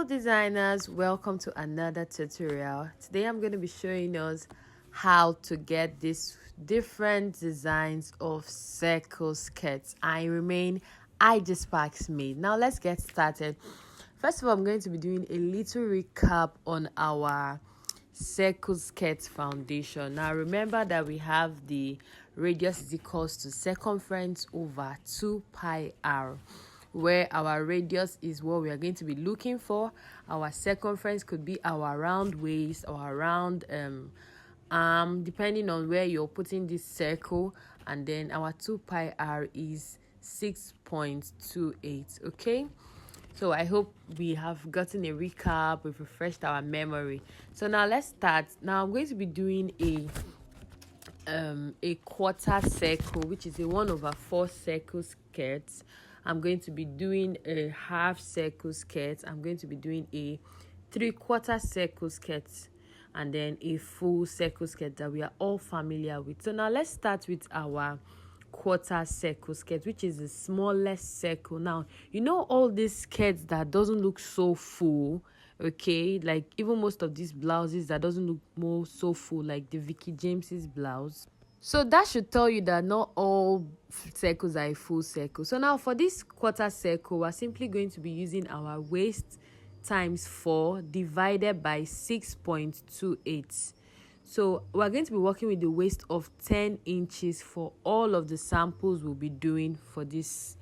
Designers, welcome to another tutorial. Today I'm going to be showing us how to get these different designs of circle skirts. I remain IG Sparks Made. Now let's get started. First of all, I'm going to be doing a little recap on our circle skirt foundation. Now remember that we have the radius is equals to circumference over 2 pi r, where our radius is what we are going to be looking for. Our circumference could be our round waist or round arm, depending on where you're putting this circle, and then our 2 pi r is 6.28. okay, so I hope we have gotten a recap, we've refreshed our memory. So now let's start. Now I'm going to be doing a quarter circle, which is a 1/4 circle skirt. I'm going to be doing a half circle skirt. I'm going to be doing a 3/4 circle skirt, and then a full circle skirt that we are all familiar with. So now let's start with our quarter circle skirt, which is the smallest circle. Now you know all these skirts that doesn't look so full, okay, like even most of these blouses that doesn't look more so full, like the Vicky James's blouse. So that should tell you that not all circles are a full circle. So now for this quarter circle, we're simply going to be using our waist times 4 divided by 6.28. So we're going to be working with the waist of 10 inches for all of the samples we'll be doing for this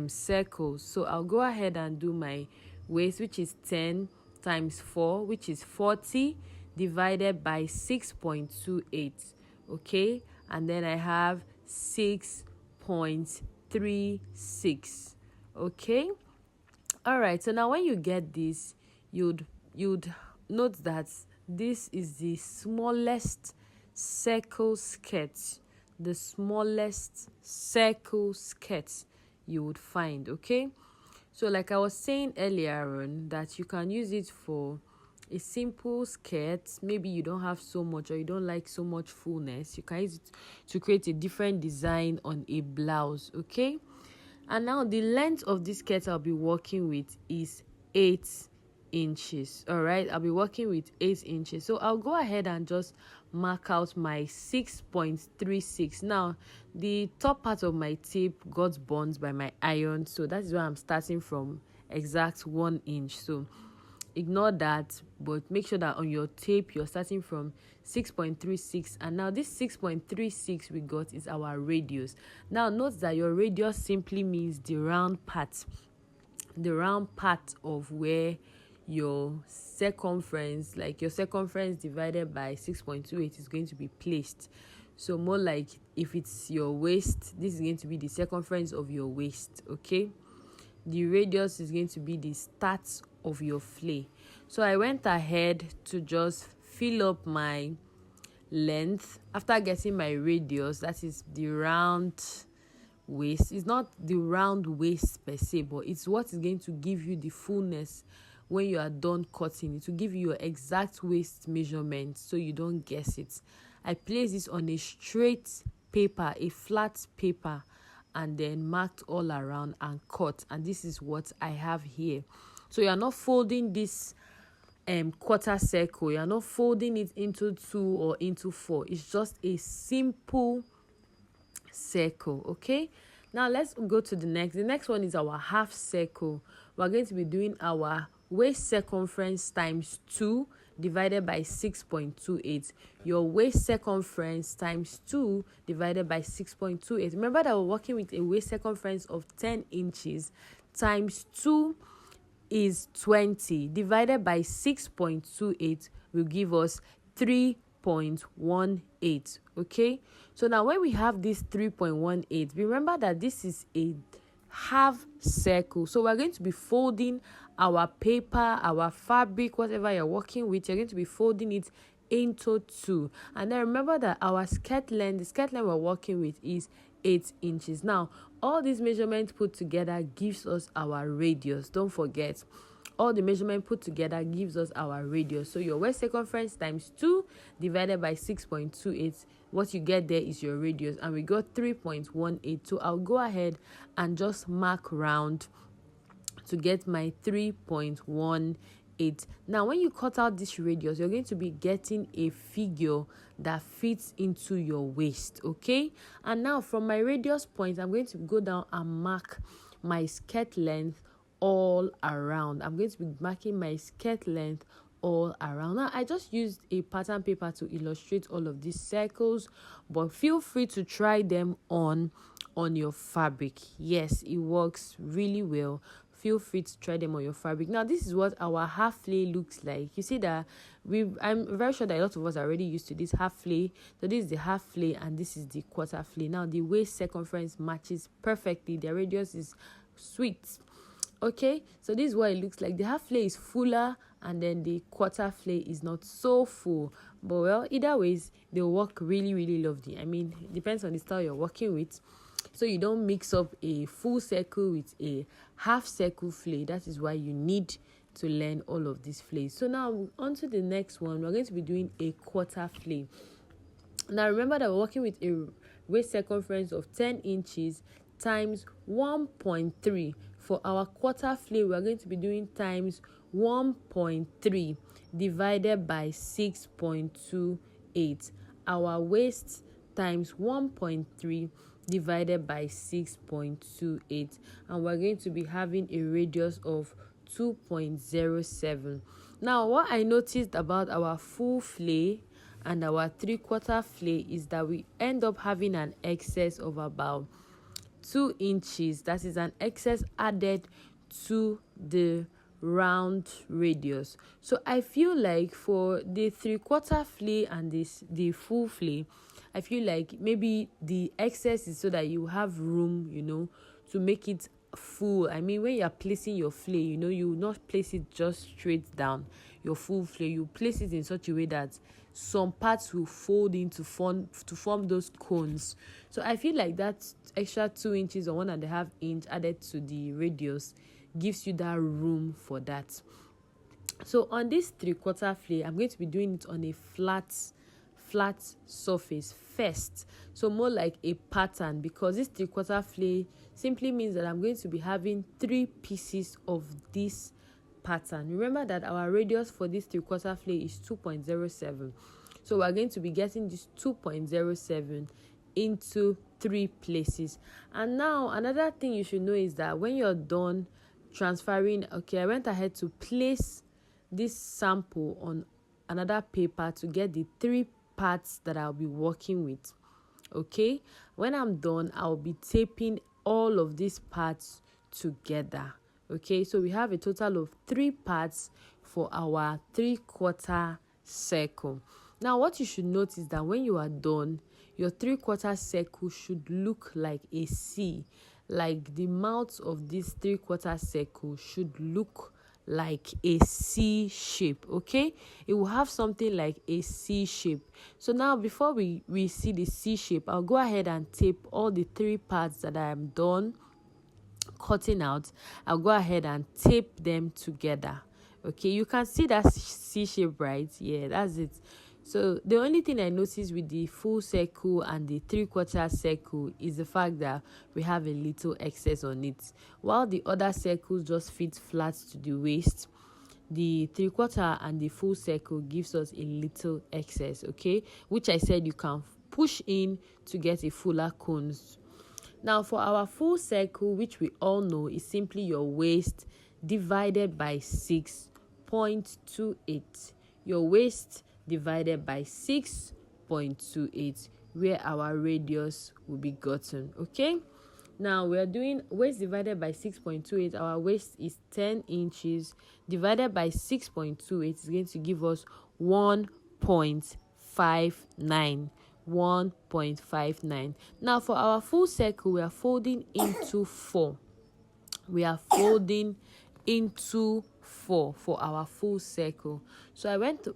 circle. So I'll go ahead and do my waist, which is 10 times 4, which is 40, divided by 6.28. okay, and then I have 6.36. okay. All right, so now when you get this, you'd note that this is the smallest circle skirt, the smallest circle skirt you would find. Okay, so like I was saying earlier on, that you can use it for a simple skirt. Maybe you don't have so much, or you don't like so much fullness, you can use it to create a different design on a blouse. Okay, and now the length of this skirt I'll be working with is 8 inches. All right, I'll be working with 8 inches. So I'll go ahead and just mark out my 6.36. Now the top part of my tape got burnt by my iron, so that is why I'm starting from exact 1 inch. So ignore that, but make sure that on your tape you're starting from 6.36. and now this 6.36 we got is our radius. Now note that your radius simply means the round part of where your circumference, like your circumference divided by 6.28, is going to be placed. So more like if it's your waist, this is going to be the circumference of your waist. Okay, the radius is going to be the start of your flay. So I went ahead to just fill up my length after getting my radius, that is the round waist. It's not the round waist per se, but it's what is going to give you the fullness when you are done cutting. It will give you your exact waist measurement, so you don't guess it. I place this on a straight paper, a flat paper, and then marked all around and cut, and this is what I have here. So you are not folding this quarter circle, you are not folding it into 2 or into 4. It's just a simple circle. Okay, now let's go to the next one is our half circle. We're going to be doing our waist circumference times 2 divided by 6.28. Your waist circumference times 2 divided by 6.28. Remember that we're working with a waist circumference of 10 inches times 2 is 20, divided by 6.28 will give us 3.18. okay, so now when we have this 3.18, remember that this is a half circle, so we're going to be folding our paper, our fabric, whatever you're working with, you're going to be folding it into 2. And then remember that our skirt length, the skirt length we're working with, is 8 inches. Now all these measurements put together gives us our radius. Don't forget, all the measurement put together gives us our radius. So your waist circumference times 2 divided by 6.28, what you get there is your radius, and we got 3.18. So I'll go ahead and just mark round to get my 3.18. Now when you cut out this radius, you're going to be getting a figure that fits into your waist. Okay, and now from my radius point, I'm going to go down and mark my skirt length all around. I'm going to be marking my skirt length all around. Now I just used a pattern paper to illustrate all of these circles, but feel free to try them on your fabric. Yes, it works really well. Feel free to try them on your fabric. Now this is what our half flay looks like. You see that I'm very sure that a lot of us are already used to this half flay. So this is the half flay and this is the quarter flay. Now the waist circumference matches perfectly. The radius is sweet. Okay, so this is what it looks like. The half flay is fuller and then the quarter flay is not so full, but well, either ways they'll work really, really lovely. I mean, it depends on the style you're working with, so you don't mix up a full circle with a half circle flay. That is why you need to learn all of these flays. So now on to the next one. We're going to be doing a quarter flay. Now remember that we're working with a waist circumference of 10 inches times 1.3. For our quarter flay, we're going to be doing times 1.3 divided by 6.28. Our waist times 1.3 divided by 6.28, and we're going to be having a radius of 2.07. Now what I noticed about our full flay and our 3/4 flay is that we end up having an excess of about 2 inches. That is an excess added to the round radius. So I feel like for the 3/4 flay and the full flay, I feel like maybe the excess is so that you have room, to make it full. I mean, when you're placing your flay, you will not place it just straight down. Your full flay, you place it in such a way that some parts will fold in to form those cones. So I feel like that extra 2 inches or 1.5 inch added to the radius gives you that room for that. So on this 3/4 flay, I'm going to be doing it on a flat surface first, so more like a pattern, because this 3/4 flay simply means that I'm going to be having 3 pieces of this pattern. Remember that our radius for this 3/4 flay is 2.07, so we're going to be getting this 2.07 into 3 places. And now another thing you should know is that when you're done transferring, I went ahead to place this sample on another paper to get the 3 parts that I'll be working with. Okay, when I'm done, I'll be taping all of these parts together. Okay, so we have a total of 3 parts for our 3/4 circle. Now what you should notice is that when you are done, your 3/4 circle should look like a C. Like the mouth of this 3/4 circle should look like a C shape. Okay, it will have something like a C shape. So now before we see the C shape, I'll go ahead and tape all the 3 parts that I am done cutting out. I'll go ahead and tape them together. Okay, you can see that C shape, right? Yeah, that's it. So the only thing I noticed with the full circle and the 3/4 circle is the fact that we have a little excess on it. While the other circles just fit flat to the waist, the 3/4 and the full circle gives us a little excess, okay? Which I said you can push in to get a fuller cones. Now for our full circle, which we all know is simply your waist divided by 6.28. Your waist divided by 6.28, where our radius will be gotten. Okay, now we are doing waist divided by 6.28. Our waist is 10 inches divided by 6.28 is going to give us 1.59. 1.59. Now for our full circle, we are folding into 4. We are folding into 4 for our full circle. So I went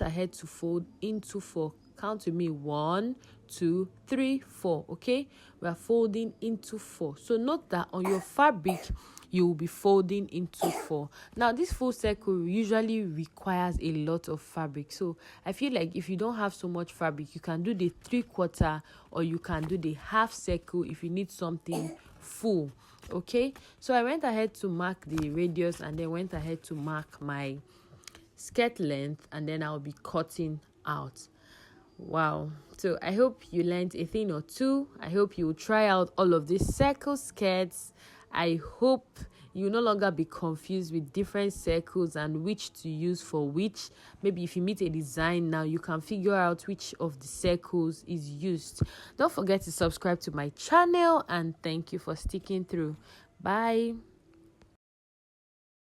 ahead to fold into 4. Count with me. 1, 2, 3, 4. Okay, we are folding into 4. So note that on your fabric you will be folding into 4. Now this full circle usually requires a lot of fabric, so I feel like if you don't have so much fabric, you can do the 3/4 or you can do the half circle if you need something full. Okay, so I went ahead to mark the radius and then went ahead to mark my skirt length, and then I'll be cutting out. Wow, so I hope you learned a thing or two. I hope you will try out all of these circle skirts. I hope you no longer be confused with different circles and which to use for which. Maybe if you meet a design now, you can figure out which of the circles is used. Don't forget to subscribe to my channel, and thank you for sticking through. Bye.